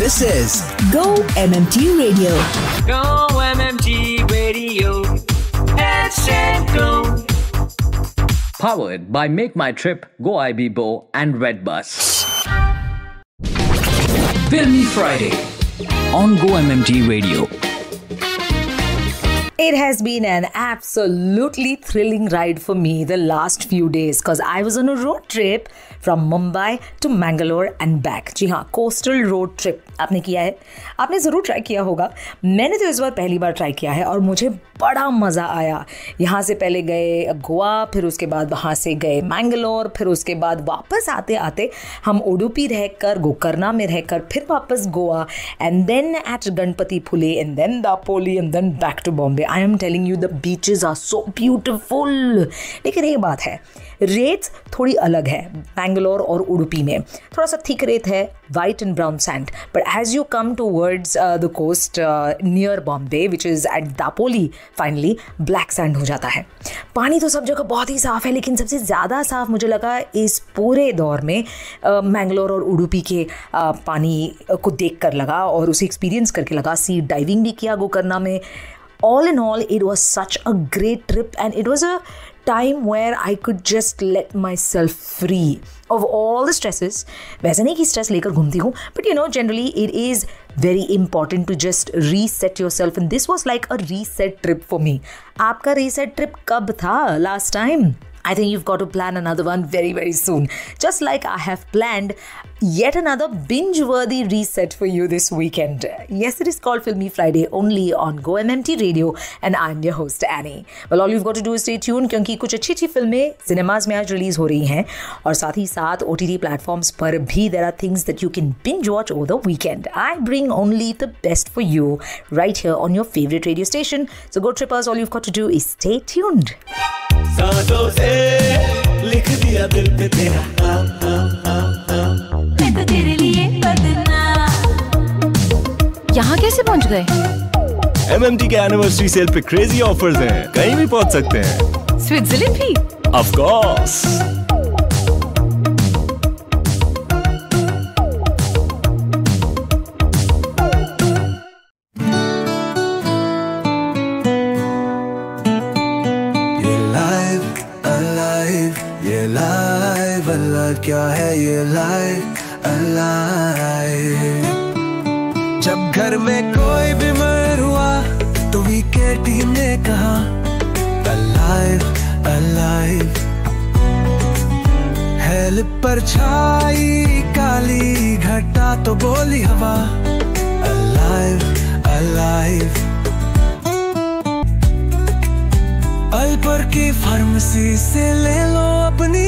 This is Go MMT Radio. Go MMT Radio. Let's go. Powered by Make My Trip, Go IBBO and Redbus. Filmy Friday on Go MMT Radio. It has been an absolutely thrilling ride for me the last few days because I was on a road trip from Mumbai to Mangalore and back. जी हाँ, coastal road trip आपने किया है, आपने ज़रूर try किया होगा. मैंने तो इस बार पहली बार ट्राई किया है और मुझे बड़ा मज़ा आया. यहाँ से पहले गए गोवा, फिर उसके बाद वहाँ से गए मैंगलोर, फिर उसके बाद वापस आते आते हम उडुपी रहकर, गोकर्णा में रहकर, फिर वापस Goa and then at Ganpatipule and then Dapoli and then back to Bombay. I am telling you the beaches are so beautiful. लेकिन एक बात है, रेट्स थोड़ी अलग है. मैंगलोर और उडुपी में थोड़ा सा थिक रेत है, white and brown sand, but as you come towards the coast near Bombay which is at Dapoli, finally black sand हो जाता है. पानी तो सब जगह बहुत ही साफ़ है, लेकिन सबसे ज़्यादा साफ़ मुझे लगा इस पूरे दौर में मैंगलोर और उडुपी के पानी को देख कर लगा और उसे एक्सपीरियंस करके लगा. सी डाइविंग भी किया गोकर्णा में. All in all, it was such a great trip and it was a time where I could just let myself free of all the stresses. वैसे नहीं कि stress लेकर घूमती हूँ, but you know, generally it is very important to just reset yourself and this was like a reset trip for me. आपका reset trip कब था last time? I think you've got to plan another one very, very soon. Just like I have planned yet another binge-worthy reset for you this weekend. Yes, it is called Filmy Friday only on Go MMT Radio and I'm your host Annie. Well, all you've got to do is stay tuned क्योंकि कुछ अच्छी फिल्में cinemas में आज release हो रही हैं और साथ ही साथ OTT प्लेटफॉर्म्स पर भी there are things that you can binge watch over the weekend. I bring only the best for you right here on your favorite radio station. So go trippers, all you've got to do is stay tuned. सांसों से लिख दिया दिल पे तेरा मैं तो तेरे लिए बदना. यहाँ कैसे पहुँच गए? MMT के एनिवर्सरी सेल पे क्रेजी ऑफर्स हैं, कहीं भी पहुँच सकते हैं. स्विट्जरलैंड भी? Of course. क्या है ये लाइफ अलाइव. जब घर में कोई बीमार हुआ तो वीके टीम ने कहा अलाइव अलाइव. हेल पर छाई काली घटा तो बोली हवा अलाइव अलाइव. अल्पर की फार्मेसी से ले लो अपनी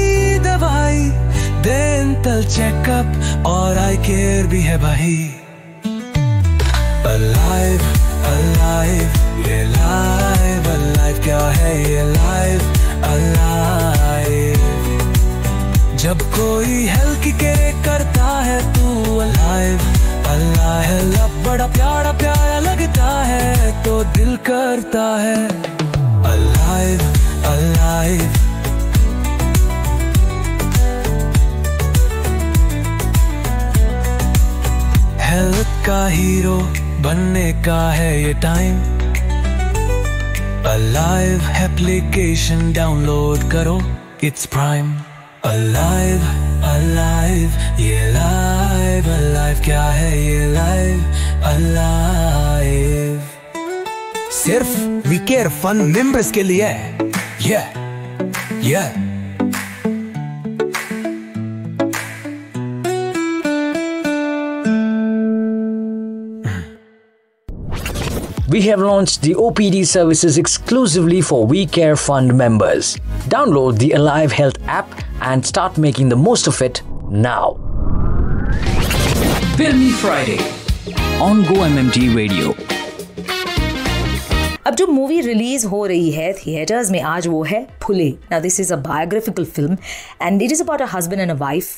दवाई. डेंटल चेकअप और आई केयर भी है भाई. अलाइव अलाइव ये लाइव अलाइव. क्या है ये लाइव अलाइव. जब कोई हेल्थ केयर करता है तू अलाइव अलाइव. बड़ा प्यारा प्यारा लगता है तो दिल करता है अलाइव अलाइव. हेल्थ का हीरो बनने का है ये टाइम. अलाइव एप्लीकेशन डाउनलोड करो, इट्स प्राइम. अलाइव अलाइव ये लाइव अलाइव. क्या है ये लाइव अलाइव. सिर्फ वी केयर फन मेंबर्स के लिए. yeah. We have launched the OPD services exclusively for We Care Fund members. Download the Alive Health app and start making the most of it now. Filmy Friday on Go MMT Radio. अब जो movie release हो रही है theatres में आज वो है फुले. Now this is a biographical film and it is about a husband and a wife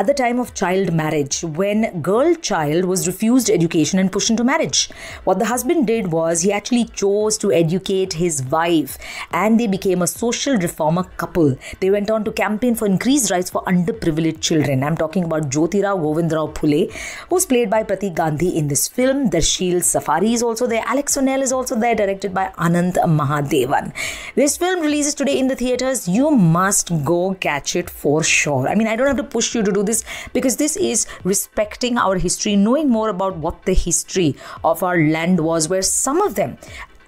at the time of child marriage when girl child was refused education and pushed into marriage. What the husband did was he actually chose to educate his wife and they became a social reformer couple. They went on to campaign for increased rights for underprivileged children. I'm talking about Jyotirao Govindrao Phule, who's played by Pratik Gandhi in this film. Darshil Safari is also there. Alex O'Neill is also there, directed by Anand Mahadevan. This film releases today in the theaters. You must go catch it for sure. I mean, I don't have to push you to do this because this is respecting our history, knowing more about what the history of our land was, where some of them,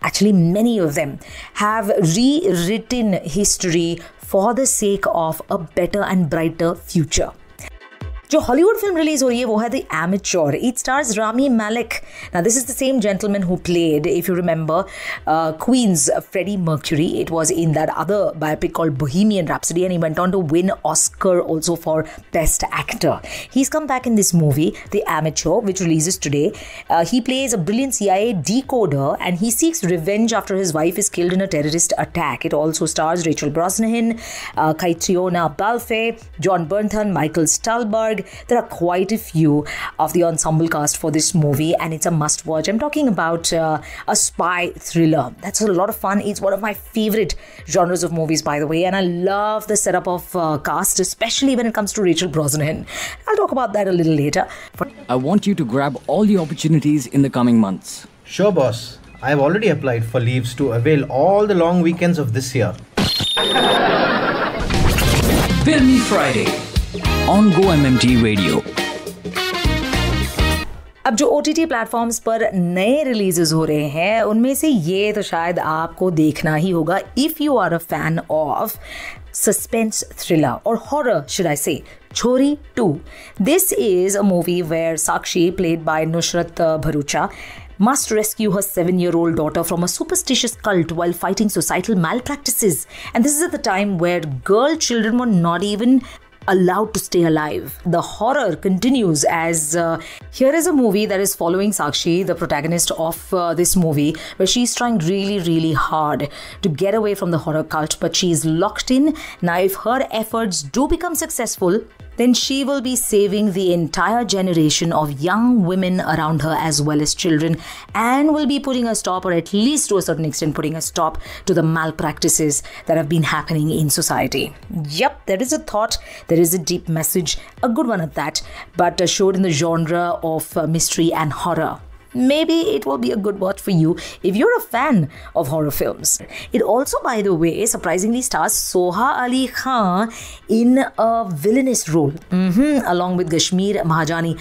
actually many of them, have rewritten history for the sake of a better and brighter future. जो Hollywood film release हो रही है वो है the amateur. It stars Rami Malek. Now this is the same gentleman who played, if you remember, Queen's Freddie Mercury. It was in that other biopic called Bohemian Rhapsody and he went on to win Oscar also for best actor. He is come back in this movie the amateur which releases today. He plays a brilliant CIA decoder and he seeks revenge after his wife is killed in a terrorist attack. It also stars Rachel Brosnahan, Catriona Balfe, John Bernthal, Michael Stuhlbarg. There are quite a few of the ensemble cast for this movie and it's a must watch. I'm talking about a spy thriller. That's a lot of fun. It's one of my favorite genres of movies, by the way, and I love the setup of cast, especially when it comes to Rachel Brosnahan. I'll talk about that a little later. I want you to grab all the opportunities in the coming months. Sure, boss. I've already applied for leaves to avail all the long weekends of this year. Filmy Friday on Go MMT Radio. अब जो OTT platforms पर नए releases हो रहे हैं उनमें से ये तो शायद आपको देखना ही होगा if you are a fan of suspense thriller or horror, should I say, Chhori 2. This is a movie where Sakshi, played by Nusrat Bharucha, must rescue her 7-year-old daughter from a superstitious cult while fighting societal malpractices. And this is at the time where girl children were not even allowed to stay alive. The horror continues as here is a movie that is following Sakshi, the protagonist of this movie, where she's trying really hard to get away from the horror cult, but she is locked in. Now, if her efforts do become successful, then she will be saving the entire generation of young women around her as well as children and will be putting a stop, or at least to a certain extent putting a stop to the malpractices that have been happening in society. Yep, there is a thought, there is a deep message, a good one at that, but showed in the genre of mystery and horror. Maybe it will be a good watch for you if you're a fan of horror films. It also, by the way, surprisingly stars Soha Ali Khan in a villainous role, along with Kashmir Mahajani.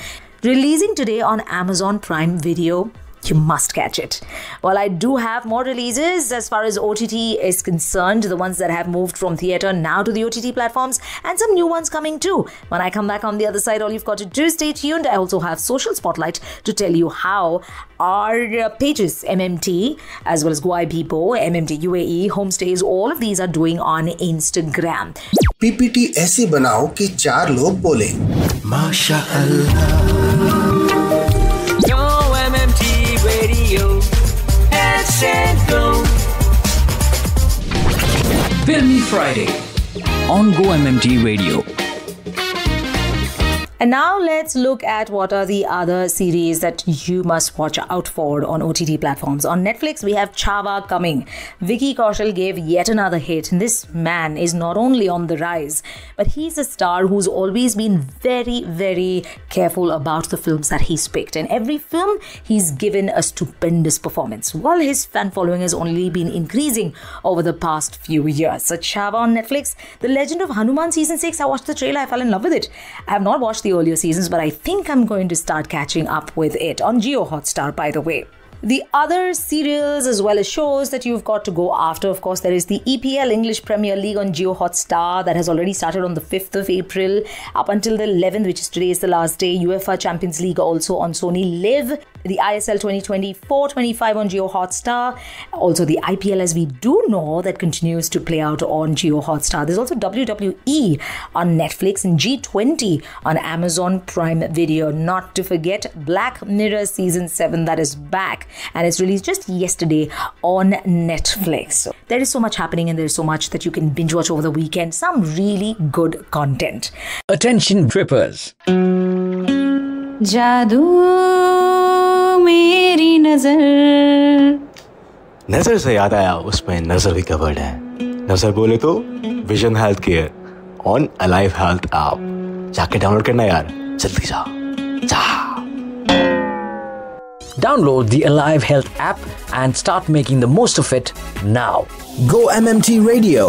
Releasing today on Amazon Prime Video. You must catch it. Well, I do have more releases as far as OTT is concerned, the ones that have moved from theater now to the OTT platforms, and some new ones coming too. When I come back on the other side, all you've got to do is stay tuned. I also have Social Spotlight to tell you how our pages, MMT, as well as Guaibipo, MMT UAE, Homestays, all of these are doing on Instagram. PPT ऐसे बनाओ कि 4 लोग बोले माशाअल्लाह. Radio, let's go. Filmy Friday on Go MMT Radio. And now let's look at what are the other series that you must watch out for on OTT platforms. On Netflix, we have Chhaava coming. Vicky Kaushal gave yet another hit. And this man is not only on the rise, but he's a star who's always been very careful about the films that he's picked. And every film, he's given a stupendous performance. While his fan following has only been increasing over the past few years. So Chhaava on Netflix. The Legend of Hanuman Season 6, I watched the trailer, I fell in love with it. I have not watched the earlier seasons, but I think I'm going to start catching up with it on Jio Hotstar, by the way. The other serials as well as shows that you've got to go after, of course, there is the EPL, English Premier League, on Jio Hotstar that has already started on the 5th of April up until the 11th, which is today is the last day. UEFA Champions League also on Sony Live. the ISL 2024-25 on Jio Hotstar. Also the IPL, as we do know, that continues to play out on Jio Hotstar. There's also WWE on Netflix and G20 on Amazon Prime Video. Not to forget Black Mirror Season 7 that is back and it's released just yesterday on Netflix. So there is so much happening and there is so much that you can binge watch over the weekend. Some really good content. Attention trippers. जादू मेरी नजर से याद आया, उसमें नजर भी covered है. नजर बोले तो vision health care on alive health app. जाके डाउनलोड करना यार, जल्दी जा. Download the Alive Health app and start making the most of it now. Go MMT Radio.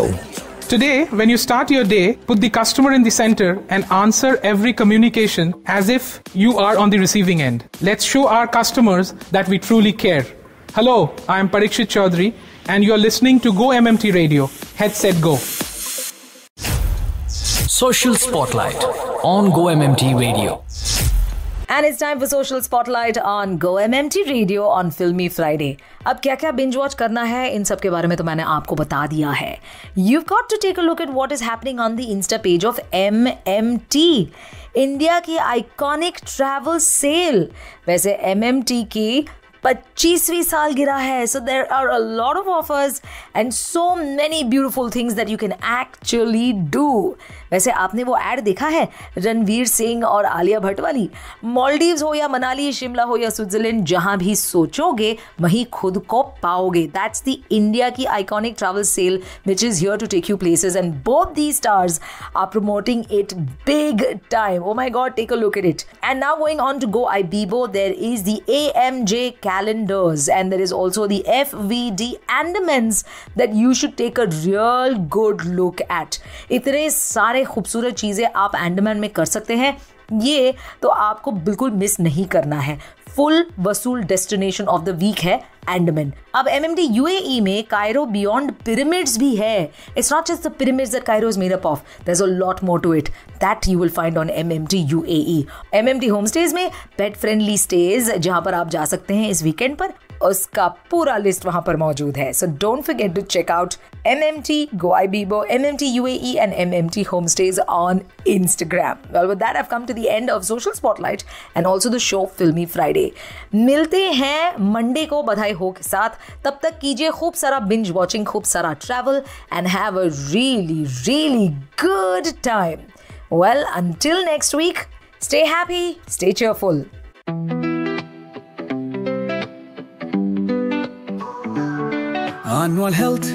Today, when you start your day, put the customer in the center and answer every communication as if you are on the receiving end. Let's show our customers that we truly care. Hello, I am Parikshit Chaudhary and you are listening to Go MMT Radio. Headset Go. Social Spotlight on Go MMT Radio. And it's time for Social Spotlight on Go MMT Radio on Filmy Friday. अब क्या क्या binge watch करना है, इन सब के बारे में तो मैंने आपको बता दिया है. You've got to take a look at what is happening on the Insta page of MMT. India की आइकॉनिक ट्रैवल सेल. वैसे MMT की 25वीं सालगिरह है. So there are a lot of offers and so many beautiful things that you can actually do. वैसे आपने वो add देखा है रणवीर सिंह और आलिया भट्ट वाली? मालदीव्स हो या मनाली, शिमला हो या स्विट्जरलैंड, जहां भी सोचोगे वहीं खुद को पाओगे. दैट्स द इंडिया की iconic travel sale which is here to take you places and both these stars are promoting it big time. Oh my god, take a look at it. And now going on to Go Ibibo, there is the AMJ calendars and there is also the FVD Andamans that you should take a real good look at. इतने सारे खूबसूरत चीजें आप अंडमान में कर सकते हैं, ये तो आपको बिल्कुल मिस नहीं करना है. फुल वसूल डेस्टिनेशन ऑफ द वीक है अंडमान. अब MMT UAE में कायरो बियॉन्ड पिरामिड्स भी है. It's not just the pyramids that Cairo is made up of, there is a lot more to it that you will find on MMT UAE. MMT home stays में pet friendly stage जहां पर आप जा सकते हैं इस weekend पर, उसका पूरा लिस्ट वहां पर मौजूद है. So don't forget to check out MMT Go Ibibo, MMT UAE and MMT Homestays on Instagram. Well, with that I've come to the end of Social Spotlight and also the show Filmy Friday. मिलते हैं Monday को बधाई हो के साथ. तब तक कीजिए खूब सारा binge watching, खूब सारा travel and have a really good time. Well, until next week, stay happy, stay cheerful. Annual health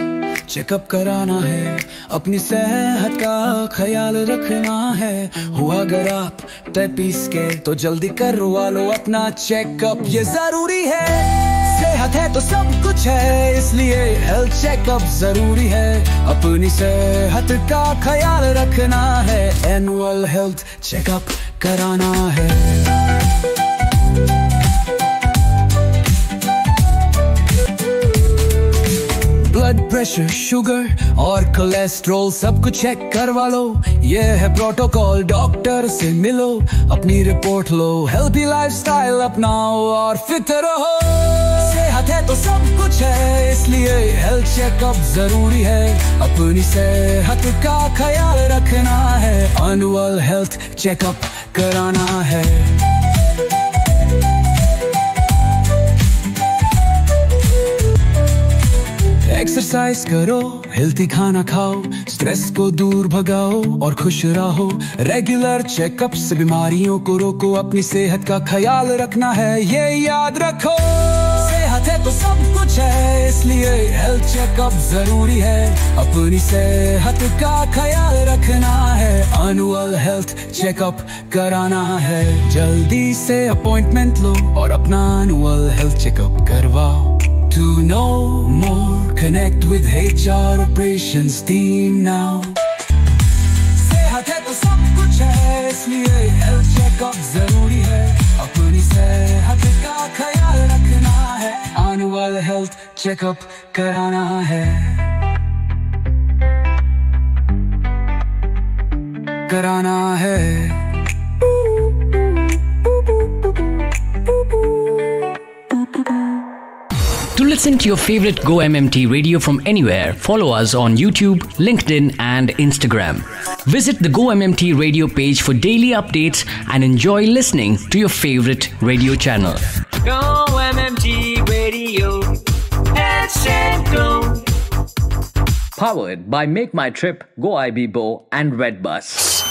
checkup कराना है, अपनी सेहत का ख्याल रखना है. हुआ अगर आप 33 के तो जल्दी करवा लो अपना चेकअप, ये जरूरी है. सेहत है तो सब कुछ है, इसलिए हेल्थ चेकअप जरूरी है. अपनी सेहत का ख्याल रखना है, एनुअल हेल्थ चेकअप कराना है. ब्लड प्रेशर, शुगर और कोलेस्ट्रॉल सब कुछ चेक करवा लो. ये है प्रोटोकॉल, डॉक्टर से मिलो, अपनी रिपोर्ट लो. हेल्थी लाइफस्टाइल अपनाओ और फिट रहो. सेहत है तो सब कुछ है, इसलिए हेल्थ चेकअप जरूरी है. अपनी सेहत का ख्याल रखना है, एनुअल हेल्थ चेकअप कराना है. एक्सरसाइज करो, हेल्थी खाना खाओ, स्ट्रेस को दूर भगाओ और खुश रहो. रेगुलर चेकअप से बीमारियों को रोको, अपनी सेहत का ख्याल रखना है, ये याद रखो. सेहत है तो सब कुछ है, इसलिए हेल्थ चेकअप जरूरी है. अपनी सेहत का ख्याल रखना है, एनुअल हेल्थ चेकअप कराना है. जल्दी से अपॉइंटमेंट लो और अपना एनुअल हेल्थ चेकअप करवाओ. To know more, connect with HR operations team now. सेहत है तो सब कुछ है, इसलिए हेल्थ चेकअप जरूरी है. अपनी सेहत का ख्याल रखना है, एनुअल हेल्थ चेकअप कराना है. कराना है. To listen to your favorite Go MMT radio from anywhere, follow us on YouTube, LinkedIn and Instagram. Visit the Go MMT radio page for daily updates and enjoy listening to your favorite radio channel. Go MMT Radio. Let's go. Powered by Make My Trip, Go IB Bo and Redbus.